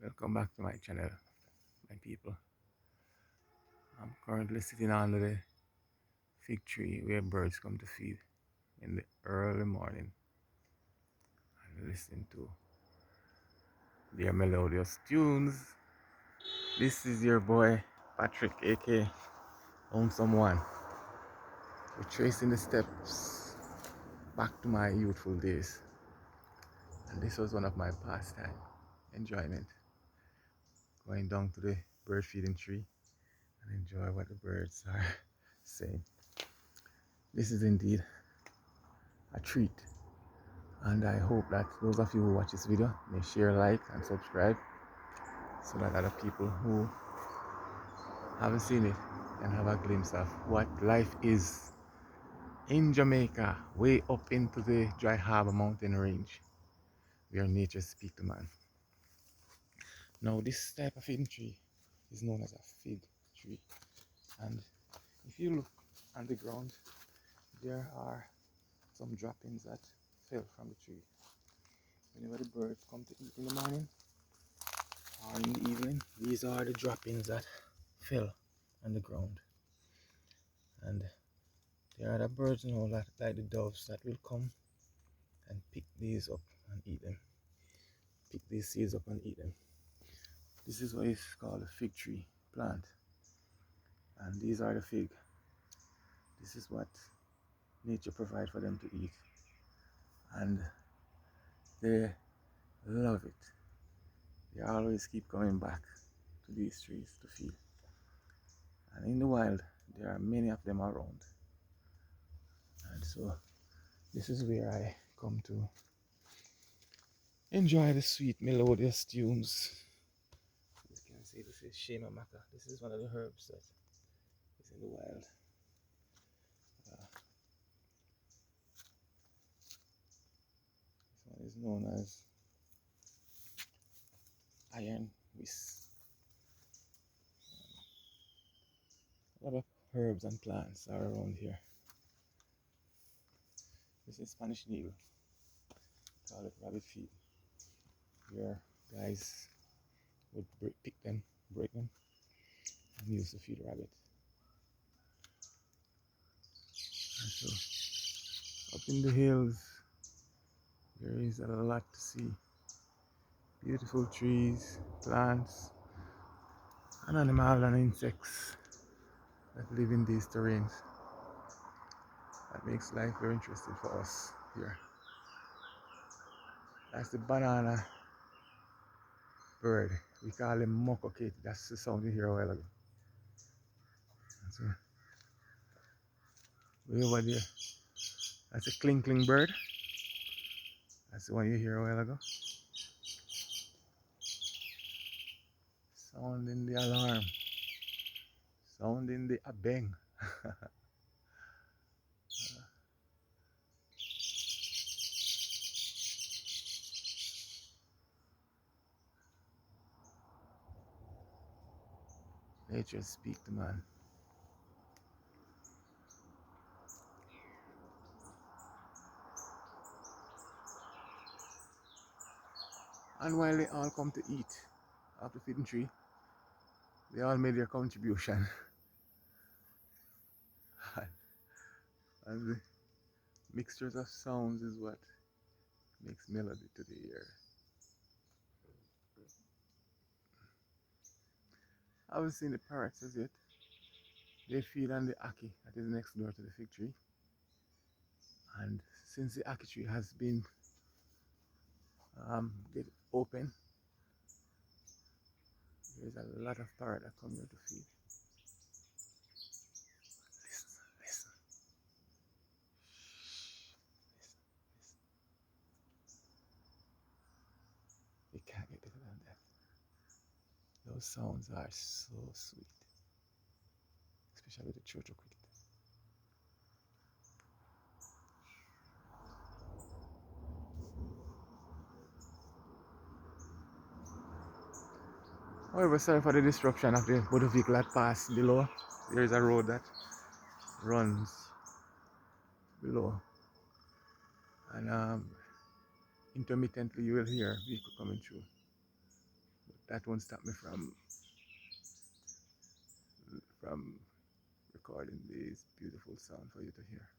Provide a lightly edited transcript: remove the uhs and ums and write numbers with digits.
Welcome back to my channel, my people. I'm currently sitting under the fig tree where birds come to feed in the early morning and listening to their melodious tunes. This is your boy Patrick, aka Home Someone. Retracing the steps back to my youthful days, and this was one of my pastime enjoyment. Going down to the bird feeding tree and enjoy what the birds are saying. This is indeed a treat, and I hope that those of you who watch this video may share, like, and subscribe so that other people who haven't seen it can have a glimpse of what life is in Jamaica, way up into the Dry Harbor mountain range where nature speaks to man. Now this type of fig tree is known as a fig tree, and if you look on the ground, there are some droppings that fell from the tree. Whenever the birds come to eat in the morning or in the evening, these are the droppings that fell on the ground. And there are the birds now that, like the doves, that will come and pick these up and eat them. Pick these seeds up and eat them. This is what is called a fig tree plant. And these are the fig. This is what nature provides for them to eat. And they love it. They always keep coming back to these trees to feed. And in the wild, there are many of them around. And so this is where I come to enjoy the sweet melodious tunes. As you can see, this is shema maca. This is one of the herbs that is in the wild. This one is known as iron whisk. A lot of herbs and plants are around here. This is Spanish needle. Call it rabbit feet. Here guys would pick them, break them, and use to feed rabbit. And so up in the hills there is a lot to see. Beautiful trees, plants, and animals and insects that live in these terrains. That makes life very interesting for us here. That's the banana bird. We call him mokokate. That's the sound you hear a while ago. And so, way over there, that's a cling bird. That's the one you hear a while ago. Sounding the alarm. Sounding the abeng. Nature speak to man. And while they all come to eat off the feeding tree, they all made their contribution. And the mixtures of sounds is what makes melody to the ear. I haven't seen the parrots as yet. They feed on the ackee that is next door to the fig tree. And since the ackee tree has been get open, there's a lot of parrot that come here to feed. Listen, listen. Listen, listen. You can't get better than that. Those sounds are so sweet, especially the chocho cricket. However, sorry for the disruption of the motor vehicle that passed below. There is a road that runs below, and intermittently you will hear vehicle coming through. that won't stop me from recording these beautiful sound for you to hear.